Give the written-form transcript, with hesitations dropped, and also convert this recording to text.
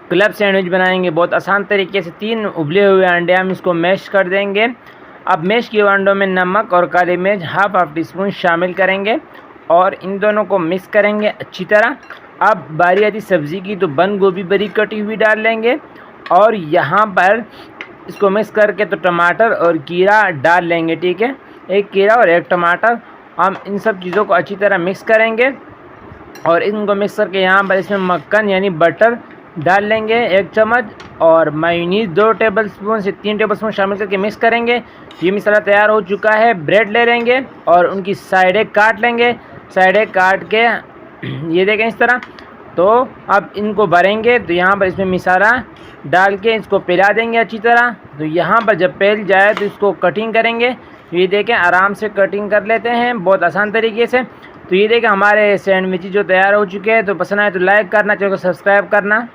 Club sandwich बनाएंगे बहुत आसान तरीके से। 3 उबले हुए अंडे हम इसको मैश कर देंगे। अब मैश किए हुए अंडों में नमक और काली मिर्च हाफ टी स्पून शामिल करेंगे और इन दोनों को मिक्स करेंगे अच्छी तरह। अब बारी आती सब्ज़ी की, तो बंद गोभी बारीक कटी हुई डाल लेंगे और यहाँ पर इसको मिक्स करके तो टमाटर और खीरा डाल लेंगे। ठीक है, 1 खीरा और 1 टमाटर। हम इन सब चीज़ों को अच्छी तरह मिक्स करेंगे और इनको मिक्स करके यहाँ पर इसमें मक्खन यानी बटर डाल लेंगे 1 चम्मच और मेयोनीज 2 टेबलस्पून से 3 टेबलस्पून शामिल करके मिक्स करेंगे। ये मसाला तैयार हो चुका है। ब्रेड ले लेंगे और उनकी साइडें काट लेंगे। साइडें काट के ये देखें इस तरह। तो अब इनको भरेंगे, तो यहाँ पर इसमें मसाला डाल के इसको फैला देंगे अच्छी तरह। तो यहाँ पर जब फैल जाए तो इसको कटिंग करेंगे। ये देखें आराम से कटिंग कर लेते हैं बहुत आसान तरीके से। तो ये देखें हमारे सैंडविच जो तैयार हो चुके हैं। तो पसंद आए तो लाइक करना, चैनल को सब्सक्राइब करना।